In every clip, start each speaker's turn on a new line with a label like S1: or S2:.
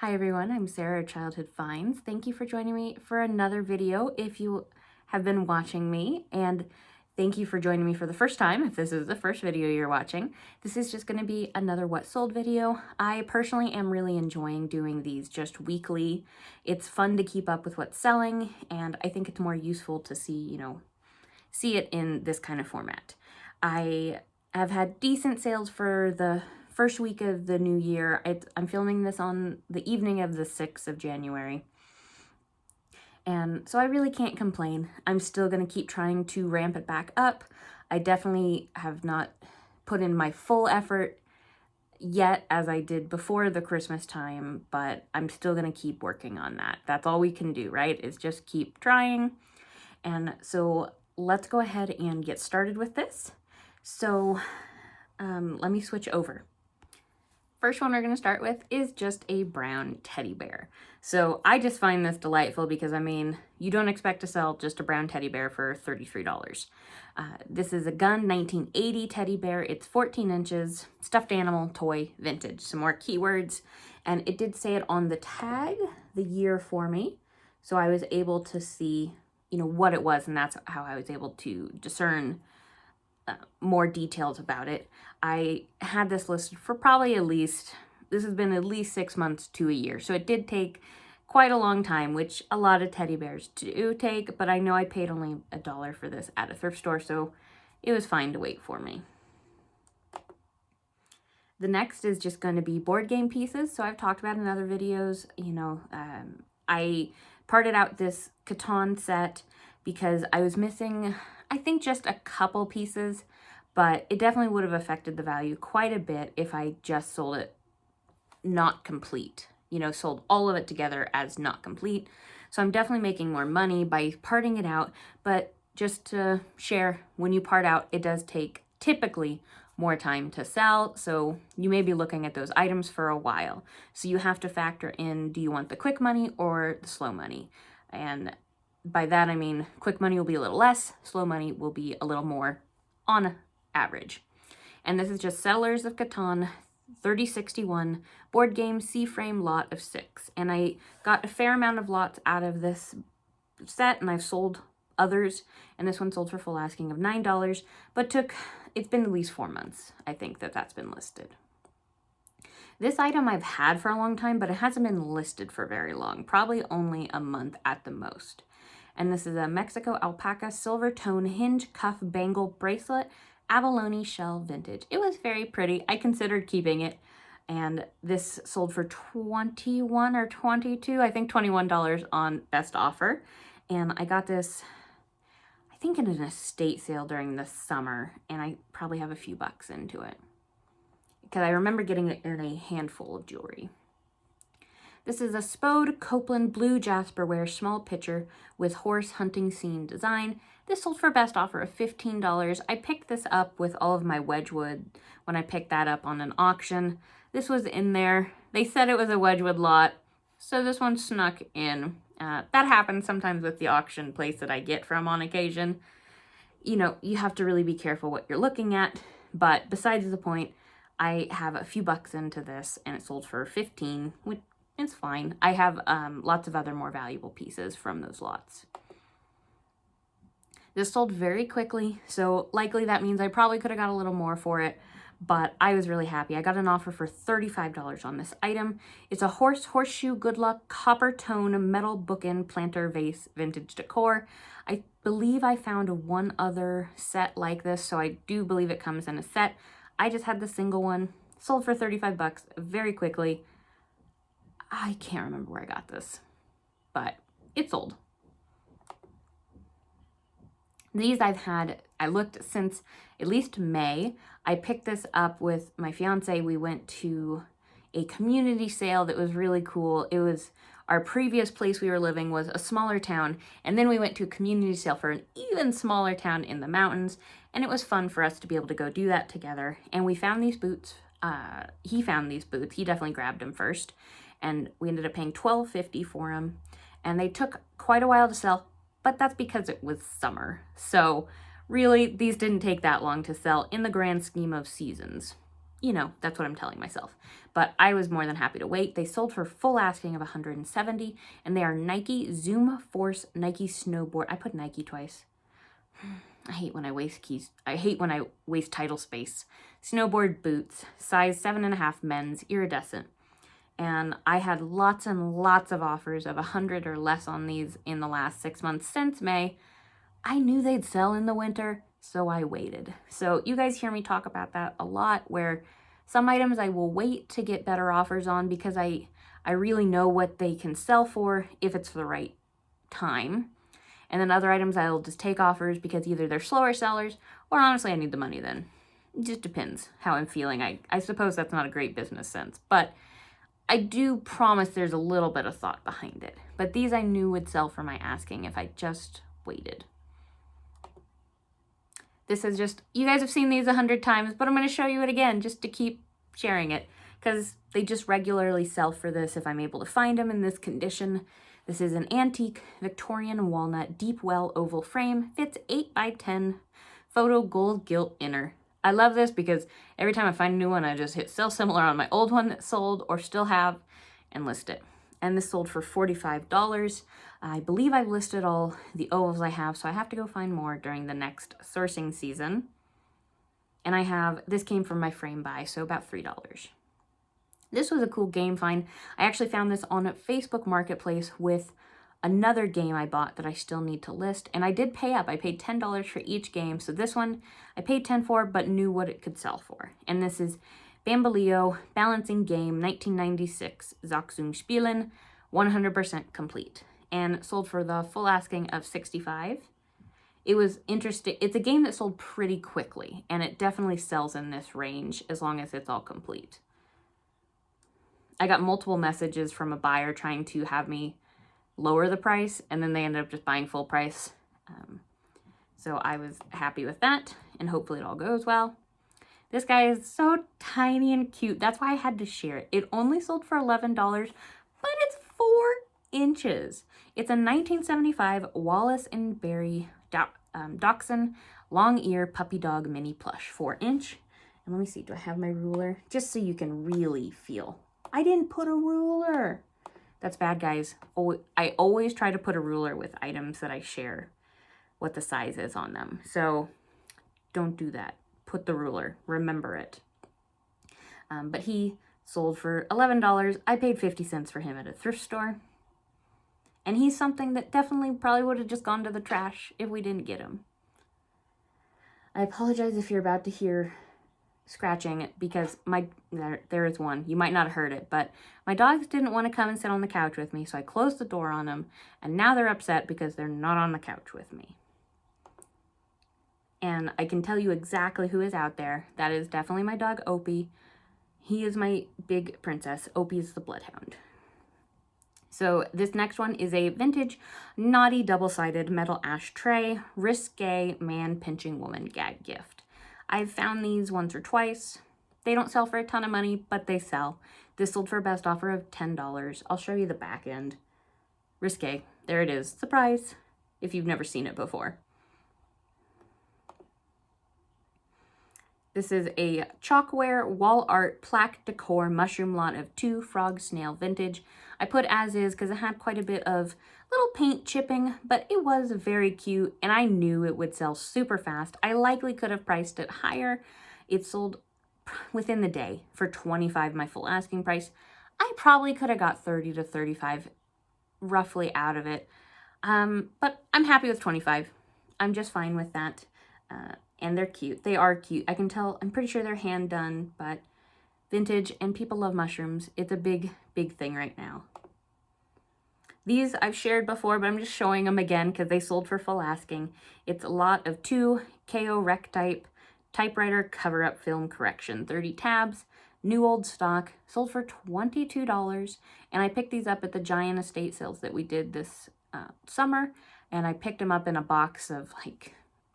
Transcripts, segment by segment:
S1: Hi everyone, I'm Sarah at Childhood Finds. Thank you for joining me for another video if you have been watching me, and thank you for joining me for the first time if this is the first video you're watching. This is just going to be another what sold video. I personally am really enjoying doing these just weekly. It's fun to keep up with what's selling, and I think it's more useful to see it in this kind of format. I have had decent sales for the first week of the new year. I'm filming this on the evening of the 6th of January. And so I really can't complain. I'm still going to keep trying to ramp it back up. I definitely have not put in my full effort yet as I did before the Christmas time, but I'm still going to keep working on that. That's all we can do, right? Is just keep trying. And so let's go ahead and get started with this. So let me switch over. First one we're going to start with is just a brown teddy bear. So I just find this delightful because, I mean, you don't expect to sell just a brown teddy bear for $33. This is a Gun 1980 teddy bear. It's 14 inches, stuffed animal, toy, vintage. Some more keywords. And it did say it on the tag, the year for me. So I was able to see, what it was, and that's how I was able to discern more details about it. I had this listed for probably this has been at least 6 months to a year. So it did take quite a long time, which a lot of teddy bears do take, but I know I paid only $1 for this at a thrift store, so it was fine to wait for me. The next is just going to be board game pieces. So I've talked about in other videos, I parted out this Catan set because I was missing, I think, just a couple pieces, but it definitely would have affected the value quite a bit if I just sold it not complete, sold all of it together as not complete. So I'm definitely making more money by parting it out, but just to share, when you part out, it does take typically more time to sell, so you may be looking at those items for a while. So you have to factor in, do you want the quick money or the slow money? And by that I mean quick money will be a little less, slow money will be a little more on average. And this is just Settlers of Catan 3061 board game C-frame lot of 6. And I got a fair amount of lots out of this set, and I've sold others, and this one sold for full asking of $9, but it's been at least 4 months, I think, that's been listed. This item I've had for a long time, but it hasn't been listed for very long, probably only a month at the most. And this is a Mexico alpaca silver tone hinge cuff bangle bracelet, abalone shell vintage. It was very pretty. I considered keeping it, and this sold for $21 or $22, I think $21 on best offer. And I got this, I think, in an estate sale during the summer, and I probably have a few bucks into it because I remember getting it in a handful of jewelry. This is a Spode Copeland blue jasperware small pitcher with horse hunting scene design. This sold for best offer of $15. I picked this up with all of my Wedgwood when I picked that up on an auction. This was in there. They said it was a Wedgwood lot, so this one snuck in. That happens sometimes with the auction place that I get from on occasion. You have to really be careful what you're looking at, but besides the point, I have a few bucks into this, and it sold for $15, which is fine. I have lots of other more valuable pieces from those lots. This sold very quickly, so likely that means I probably could have got a little more for it, but I was really happy. I got an offer for $35 on this item. It's a horseshoe good luck copper tone metal bookend planter vase vintage decor. I believe I found one other set like this, so I do believe it comes in a set. I just had the single one. Sold for 35 bucks very quickly. I can't remember where I got this, but it sold. These I looked since at least May. I picked this up with my fiance. We went to a community sale that was really cool. It was our previous place we were living was a smaller town, and then we went to a community sale for an even smaller town in the mountains, and it was fun for us to be able to go do that together. And we found these boots. He found these boots. He definitely grabbed them first, and we ended up paying $12.50 for them, and they took quite a while to sell, but that's because it was summer. So really, these didn't take that long to sell in the grand scheme of seasons. You know, that's what I'm telling myself. But I was more than happy to wait. They sold for full asking of $170, and they are Nike Zoom Force Nike Snowboard. I put Nike twice. I hate when I waste keys. I hate when I waste title space. Snowboard boots, size 7.5 men's, iridescent. And I had lots and lots of offers of 100 or less on these in the last 6 months since May. I knew they'd sell in the winter, so I waited. So you guys hear me talk about that a lot, where some items I will wait to get better offers on because I really know what they can sell for if it's the right time. And then other items I'll just take offers because either they're slower sellers or honestly I need the money then. It just depends how I'm feeling. I suppose that's not a great business sense, but I do promise there's a little bit of thought behind it. But these I knew would sell for my asking if I just waited. This is just, you guys have seen these 100 times, but I'm going to show you it again just to keep sharing it because they just regularly sell for this if I'm able to find them in this condition. This is an antique Victorian walnut deep well oval frame, fits 8 by 10, photo gold gilt inner. I love this because every time I find a new one, I just hit sell similar on my old one that sold or still have and list it. And this sold for $45. I believe I've listed all the ovals I have, so I have to go find more during the next sourcing season. And I have, this came from my frame buy, so about $3. This was a cool game find. I actually found this on a Facebook Marketplace with another game I bought that I still need to list. And I did pay up. I paid $10 for each game. So this one I paid $10 for, but knew what it could sell for. And this is Bamboleo Balancing Game 1996 Spielen 100% complete. And sold for the full asking of $65. It was interesting. It's a game that sold pretty quickly. And it definitely sells in this range as long as it's all complete. I got multiple messages from a buyer trying to have me lower the price, and then they ended up just buying full price. So I was happy with that, and hopefully it all goes well. This guy is so tiny and cute. That's why I had to share it. It only sold for $11, but it's 4 inches. It's a 1975 Wallace and Berry Dachshund long ear puppy dog mini plush, 4-inch. And let me see, do I have my ruler? Just so you can really feel. I didn't put a ruler. That's bad, guys. I always try to put a ruler with items that I share what the size is on them. So don't do that. Put the ruler. Remember it. But he sold for $11. I paid 50 cents for him at a thrift store. And he's something that definitely probably would have just gone to the trash if we didn't get him. I apologize if you're about to hear scratching because there is one. You might not have heard it, but my dogs didn't want to come and sit on the couch with me, so I closed the door on them, and now they're upset because they're not on the couch with me. And I can tell you exactly who is out there. That is definitely my dog, Opie. He is my big princess. Opie is the bloodhound. So this next one is a vintage, naughty, double-sided metal ashtray, risque man pinching woman gag gift. I've found these once or twice. They don't sell for a ton of money, but they sell. This sold for a best offer of $10. I'll show you the back end. Risque. There it is. Surprise, if you've never seen it before. This is a chalkware wall art plaque decor mushroom lot of 2 frog snail vintage. I put as is because it had quite a bit of little paint chipping, but it was very cute and I knew it would sell super fast. I likely could have priced it higher. It sold within the day for $25, my full asking price. I probably could have got $30 to $35 roughly out of it. But I'm happy with $25. I'm just fine with that. And they're cute. They are cute. I can tell, I'm pretty sure they're hand done, but vintage and people love mushrooms. It's a big, big thing right now. These I've shared before, but I'm just showing them again because they sold for full asking. It's a lot of 2 KO Rec type typewriter cover-up film correction, 30 tabs, new old stock, sold for $22. And I picked these up at the giant estate sales that we did this summer. And I picked them up in a box of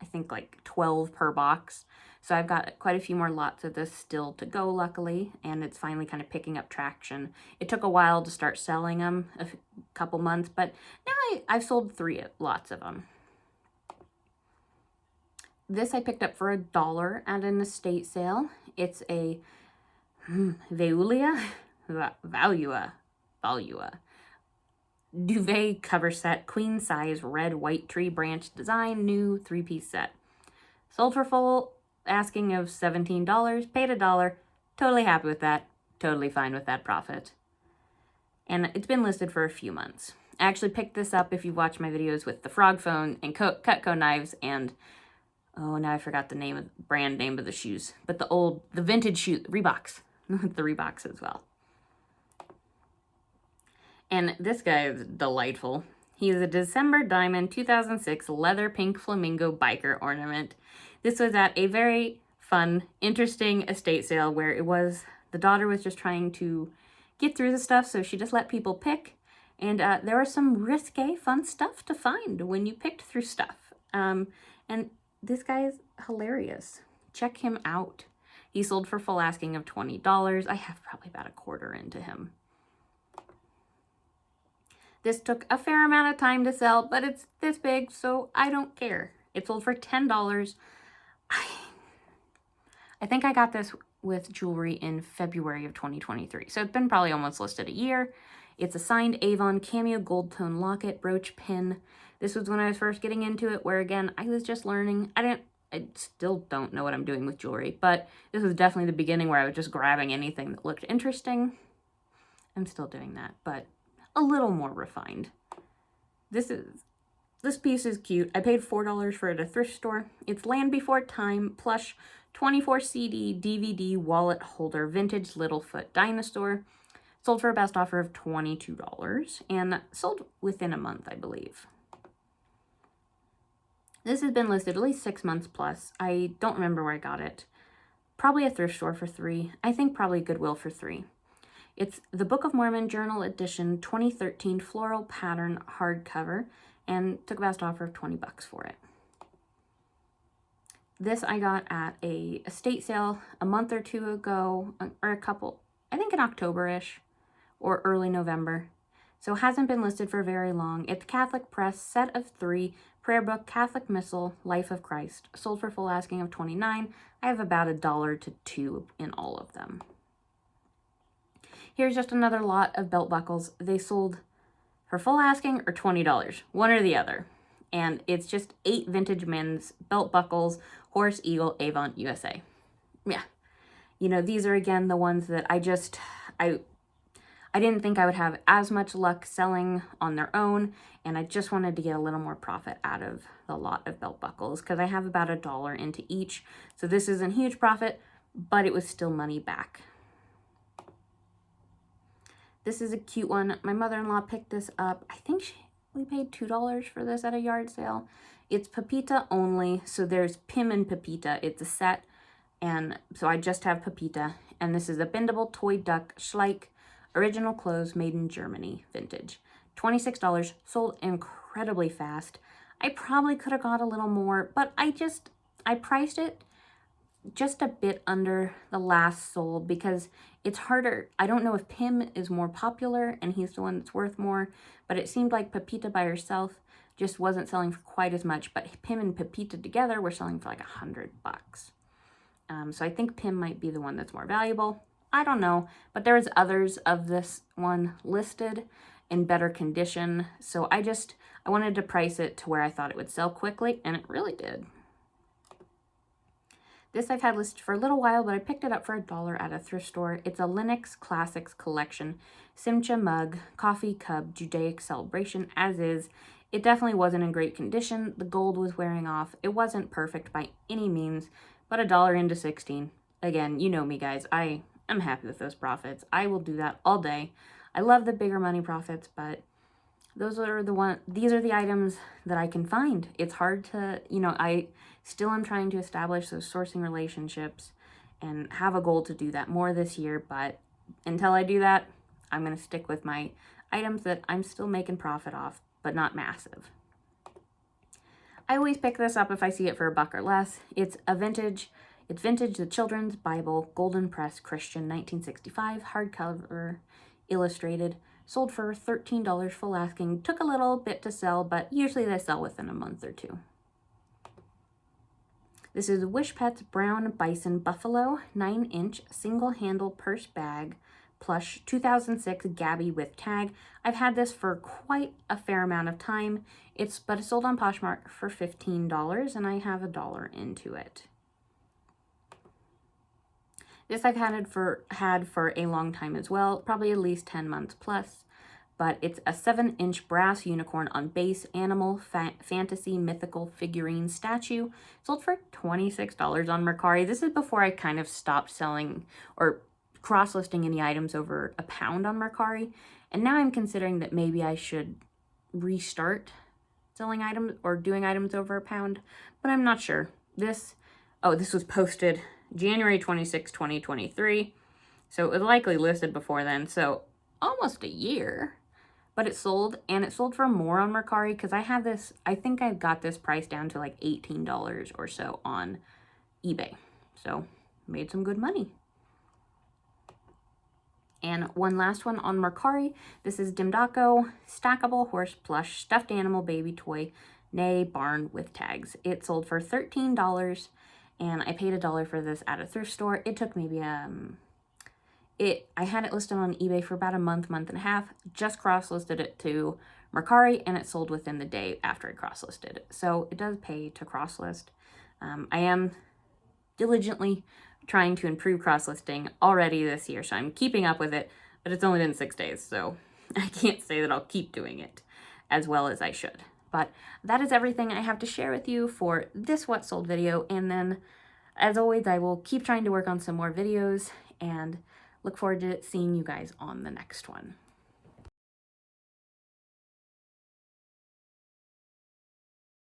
S1: I think 12 per box. So I've got quite a few more lots of this still to go, luckily, and it's finally kind of picking up traction. It took a while to start selling them, a couple months, but now I've sold 3 lots of them. This I picked up for $1 at an estate sale. It's a Veolia? Valua. Duvet cover set, queen size, red white tree branch design, new 3-piece set. Sold for full asking of $17, paid $1. Totally happy with that. Totally fine with that profit. And it's been listed for a few months. I actually picked this up if you've watched my videos with the frog phone and Cutco knives and, oh, now I forgot the brand name of the shoes. But the vintage shoe, Reeboks. The Reeboks as well. And this guy is delightful. He is a December Diamond 2006 leather pink flamingo biker ornament. This was at a very fun, interesting estate sale where the daughter was just trying to get through the stuff, so she just let people pick. And there was some risque, fun stuff to find when you picked through stuff. And this guy is hilarious. Check him out. He sold for full asking of $20. I have probably about a quarter into him. This took a fair amount of time to sell, but it's this big, so I don't care. It sold for $10. I think I got this with jewelry in February of 2023, so it's been probably almost listed a year. It's a signed Avon cameo gold tone locket, brooch, pin. This was when I was first getting into it, where again, I was just learning. I still don't know what I'm doing with jewelry, but this was definitely the beginning where I was just grabbing anything that looked interesting. I'm still doing that, but a little more refined. This piece is cute. I paid $4 for it at a thrift store. It's Land Before Time plush 24 CD DVD wallet holder vintage Littlefoot dinosaur. Sold for a best offer of $22 and sold within a month, I believe. This has been listed at least 6 months plus. I don't remember where I got it. Probably a thrift store for $3. I think probably Goodwill for $3. It's the Book of Mormon Journal Edition 2013 floral pattern hardcover and took a best offer of $20 for it. This I got at a estate sale a month or two ago, or I think in October-ish or early November. So it hasn't been listed for very long. It's Catholic Press, set of 3, prayer book, Catholic Missal, Life of Christ. Sold for full asking of $29. I have about $1 to $2 in all of them. Here's just another lot of belt buckles. They sold for full asking or $20, one or the other. And it's just 8 vintage men's belt buckles, Horse, Eagle, Avon, USA. Yeah. You know, these are again the ones that I didn't think I would have as much luck selling on their own, and I just wanted to get a little more profit out of the lot of belt buckles because I have about $1 into each. So this isn't huge profit, but it was still money back. This is a cute one. My mother-in-law picked this up. I think we paid $2 for this at a yard sale. It's Pepita only, so there's Pim and Pepita. It's a set, and so I just have Pepita. And this is a bendable toy duck Schleich, original clothes made in Germany, vintage. $26, sold incredibly fast. I probably could have got a little more, but I priced it just a bit under the last sold because it's harder. I don't know if Pim is more popular and he's the one that's worth more, but it seemed like Pepita by herself just wasn't selling for quite as much, but Pim and Pepita together were selling for like $100. So I think Pim might be the one that's more valuable. I don't know, but there's others of this one listed in better condition. So I wanted to price it to where I thought it would sell quickly, and it really did. This I've had listed for a little while, but I picked it up for $1 at a thrift store. It's a Linux Classics Collection Simcha mug, coffee cup, Judaic celebration, as is. It definitely wasn't in great condition. The gold was wearing off. It wasn't perfect by any means, but $1 into 16. Again, you know me, guys. I'm happy with those profits. I will do that all day. I love the bigger money profits, but these are the items that I can find. It's hard to, I still am trying to establish those sourcing relationships and have a goal to do that more this year, but until I do that, I'm going to stick with my items that I'm still making profit off, but not massive. I always pick this up if I see it for $1 or less. It's vintage, the Children's Bible, Golden Press Christian, 1965, hardcover, illustrated. Sold for $13 full asking. Took a little bit to sell, but usually they sell within a month or two. This is Wish Pets Brown Bison Buffalo 9-inch single-handle purse bag plush 2006 Gabby with tag. I've had this for quite a fair amount of time. But it's sold on Poshmark for $15 and I have $1 into it. This I've had for a long time as well, probably at least 10 months plus. But it's a 7-inch brass unicorn on base animal fantasy mythical figurine statue. Sold for $26 on Mercari. This is before I kind of stopped selling or cross-listing any items over £1 on Mercari. And now I'm considering that maybe I should restart selling items or doing items over £1, but I'm not sure. This was posted January 26, 2023. So it was likely listed before then. So almost a year. But it sold, and it sold for more on Mercari because I think I've got this price down to like $18 or so on eBay. So made some good money. And one last one on Mercari. This is Dimdaco Stackable Horse Plush Stuffed Animal Baby Toy Nay Barn with tags. It sold for $13 and I paid $1 for this at a thrift store. It took maybe I had it listed on eBay for about a month and a half, just cross-listed it to Mercari, and it sold within the day after I cross-listed it. So it does pay to cross-list. I am diligently trying to improve cross-listing already this year, so I'm keeping up with it, but it's only been 6 days, so I can't say that I'll keep doing it as well as I should. But that is everything I have to share with you for this What Sold video, and then, as always, I will keep trying to work on some more videos, and look forward to seeing you guys on the next one.